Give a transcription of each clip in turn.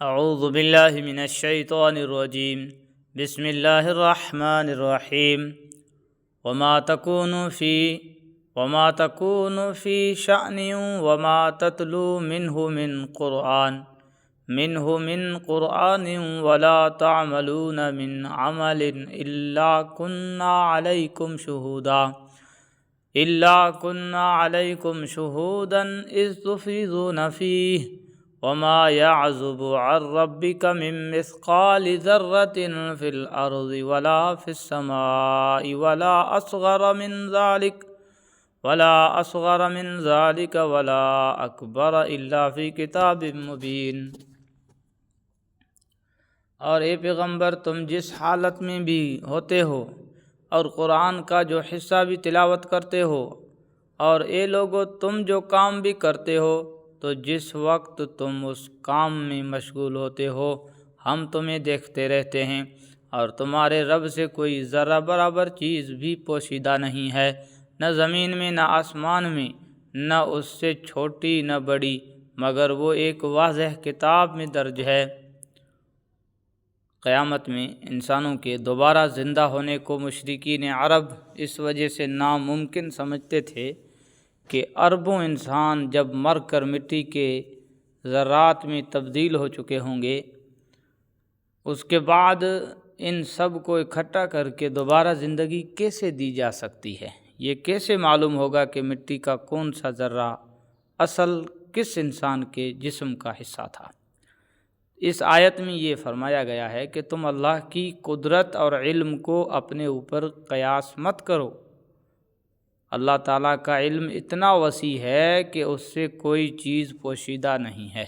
اعوذ باللہ من الشیطان الرجیم بسم اللہ الرحمن الرحیم وما تکون فی شأن وما تتلو منہ من قرآن ولا تعملون من عمل الا كنا علیکم شہودا اذ تفیضون فیہ وما يعزب عن ربك من مثقال ذرة في الأرض ولا في السماء ولا أصغر من ذلك ولا أكبر إلا في كتاب مبين۔ اور اے پیغمبر، تم جس حالت میں بھی ہوتے ہو اور قرآن کا جو حصہ بھی تلاوت کرتے ہو، اور اے لوگو تم جو کام بھی کرتے ہو، تو جس وقت تم اس کام میں مشغول ہوتے ہو ہم تمہیں دیکھتے رہتے ہیں، اور تمہارے رب سے کوئی ذرہ برابر چیز بھی پوشیدہ نہیں ہے، نہ زمین میں نہ آسمان میں، نہ اس سے چھوٹی نہ بڑی، مگر وہ ایک واضح کتاب میں درج ہے۔ قیامت میں انسانوں کے دوبارہ زندہ ہونے کو مشرکین عرب اس وجہ سے ناممکن سمجھتے تھے کہ اربوں انسان جب مر کر مٹی کے ذرات میں تبدیل ہو چکے ہوں گے، اس کے بعد ان سب کو اکٹھا کر کے دوبارہ زندگی کیسے دی جا سکتی ہے؟ یہ کیسے معلوم ہوگا کہ مٹی کا کون سا ذرہ اصل کس انسان کے جسم کا حصہ تھا؟ اس آیت میں یہ فرمایا گیا ہے کہ تم اللہ کی قدرت اور علم کو اپنے اوپر قیاس مت کرو۔ اللہ تعالیٰ کا علم اتنا وسیع ہے کہ اس سے کوئی چیز پوشیدہ نہیں ہے۔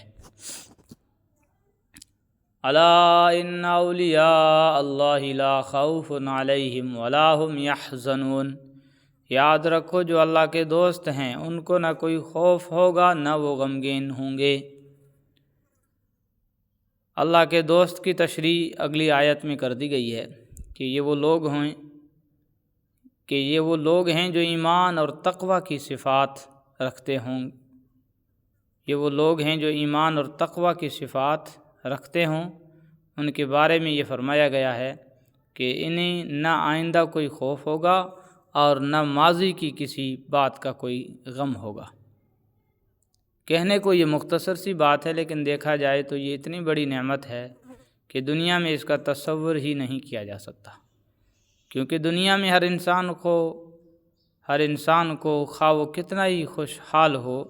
الا ان اولیاء اللہ لا خوف علیہم ولا هم یحزنون۔ یاد رکھو جو اللہ کے دوست ہیں ان کو نہ کوئی خوف ہوگا نہ وہ غمگین ہوں گے۔ اللہ کے دوست کی تشریح اگلی آیت میں کر دی گئی ہے کہ یہ وہ لوگ ہیں جو ایمان اور تقوی کی صفات رکھتے ہوں۔ ان کے بارے میں یہ فرمایا گیا ہے کہ انہیں نہ آئندہ کوئی خوف ہوگا اور نہ ماضی کی کسی بات کا کوئی غم ہوگا۔ کہنے کو یہ مختصر سی بات ہے، لیکن دیکھا جائے تو یہ اتنی بڑی نعمت ہے کہ دنیا میں اس کا تصور ہی نہیں کیا جا سکتا، کیونکہ دنیا میں ہر انسان کو خواہ وہ کتنا ہی خوشحال ہو،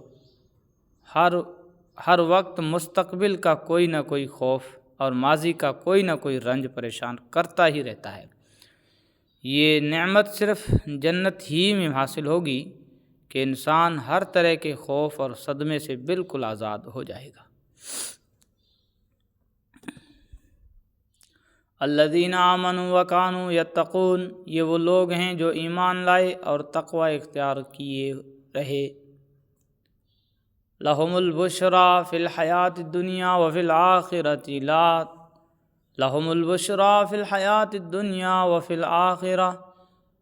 ہر وقت مستقبل کا کوئی نہ کوئی خوف اور ماضی کا کوئی نہ کوئی رنج پریشان کرتا ہی رہتا ہے۔ یہ نعمت صرف جنت ہی میں حاصل ہوگی کہ انسان ہر طرح کے خوف اور صدمے سے بالکل آزاد ہو جائے گا۔ الذین آمنوا وکانوا یتقون، یہ وہ لوگ ہیں جو ایمان لائے اور تقوی اختیار کیے رہے۔ لہم البشریٰ فی الحیاۃ الدنیا وفی الآخرۃ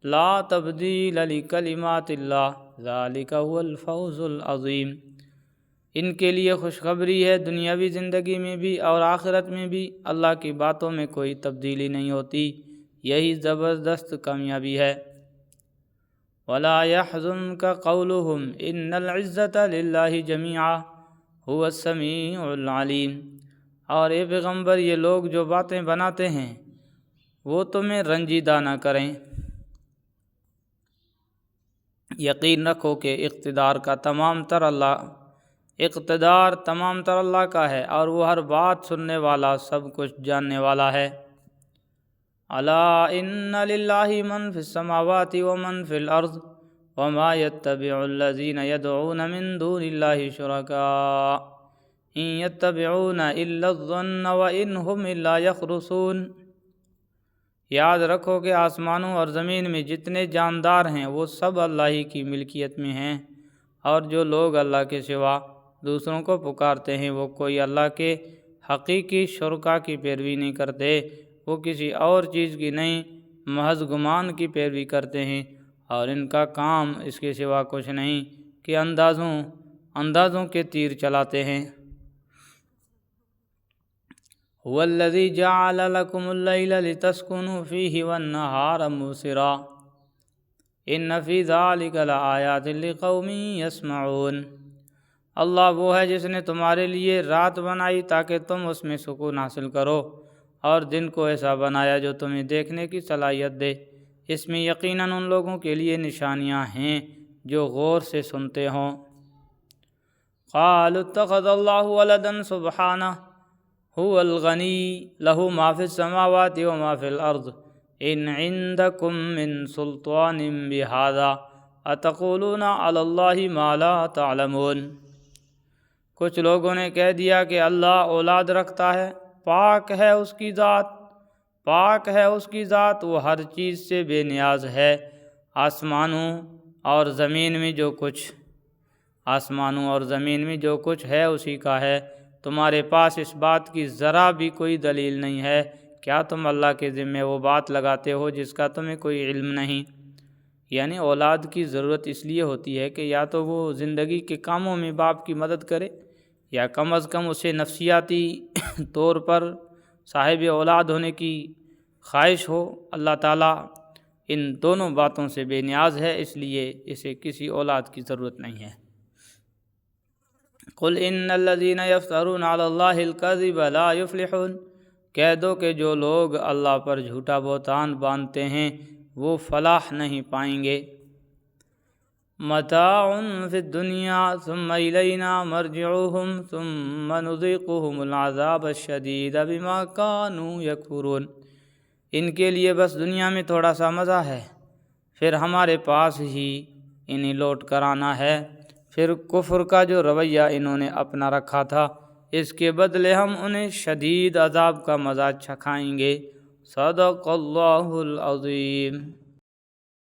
لا تبدیل لکلمات اللہ ذالک هو الفوز العظیم۔ ان کے لیے خوشخبری ہے، دنیاوی زندگی میں بھی اور آخرت میں بھی اللہ کی باتوں میں کوئی تبدیلی نہیں ہوتی، یہی زبردست کامیابی ہے۔ وَلَا يَحْزُنْكَ قَوْلُهُمْ إِنَّ الْعِزَّةَ لِلَّهِ جَمِيعًا هُوَ السَّمِيعُ الْعَلِيمُ۔ اور اے پیغمبر، یہ لوگ جو باتیں بناتے ہیں وہ تمہیں رنجیدہ نہ کریں۔ یقین رکھو کہ اقتدار تمام تر اللہ کا ہے، اور وہ ہر بات سننے والا، سب کچھ جاننے والا ہے۔ الا ان للہ من فی السماوات ومن فی الارض وما يتبع الذین يدعون من دون اللہ شرکاء ان يتبعون الا الظن وان هم الا یخرصون۔ یاد رکھو کہ آسمانوں اور زمین میں جتنے جاندار ہیں وہ سب اللہ ہی کی ملکیت میں ہیں، اور جو لوگ اللہ کے سوا دوسروں کو پکارتے ہیں وہ کوئی اللہ کے حقیقی شرکا کی پیروی نہیں کرتے، وہ کسی اور چیز کی نہیں، محض گمان کی پیروی کرتے ہیں، اور ان کا کام اس کے سوا کچھ نہیں کہ اندازوں کے تیر چلاتے ہیں۔ هو الذي جعل لكم الليل لتسكنوا فيه والنهار مبصرا ان في ذلك لآیات لقوم يسمعون۔ اللہ وہ ہے جس نے تمہارے لیے رات بنائی تاکہ تم اس میں سکون حاصل کرو، اور دن کو ایسا بنایا جو تمہیں دیکھنے کی صلاحیت دے۔ اس میں یقیناً ان لوگوں کے لیے نشانیاں ہیں جو غور سے سنتے ہوں۔ قالوا اتخذ اللہ ولدا سبحانہ هو الغنی لہ ما فی السماوات وما فی الارض ان عندکم من سلطان بہذا اتقولون علی اللہ ما لا تعلمون۔ کچھ لوگوں نے کہہ دیا کہ اللہ اولاد رکھتا ہے، پاک ہے اس کی ذات، پاک ہے اس کی ذات، وہ ہر چیز سے بے نیاز ہے۔ آسمانوں اور زمین میں جو کچھ ہے اسی کا ہے۔ تمہارے پاس اس بات کی ذرا بھی کوئی دلیل نہیں ہے، کیا تم اللہ کے ذمے وہ بات لگاتے ہو جس کا تمہیں کوئی علم نہیں؟ یعنی اولاد کی ضرورت اس لیے ہوتی ہے کہ یا تو وہ زندگی کے کاموں میں باپ کی مدد کرے، یا کم از کم اسے نفسیاتی طور پر صاحب اولاد ہونے کی خواہش ہو۔ اللہ تعالیٰ ان دونوں باتوں سے بے نیاز ہے، اس لیے اسے کسی اولاد کی ضرورت نہیں ہے۔ قل ان الذین یفترون علی اللہ الکذب لا یفلحون، کہہ دو کہ جو لوگ اللہ پر جھوٹا بہتان باندھتے ہیں وہ فلاح نہیں پائیں گے۔ متاع فی الدنیا ثم الینا مرجعوہم ثم نذیقہم العذاب الشدید بما کانوا یکفرون، ان کے لیے بس دنیا میں تھوڑا سا مزہ ہے، پھر ہمارے پاس ہی انہیں لوٹ کر آنا ہے، پھر کفر کا جو رویہ انہوں نے اپنا رکھا تھا اس کے بدلے ہم انہیں شدید عذاب کا مزہ چکھائیں گے۔ صدق اللہ العظیم۔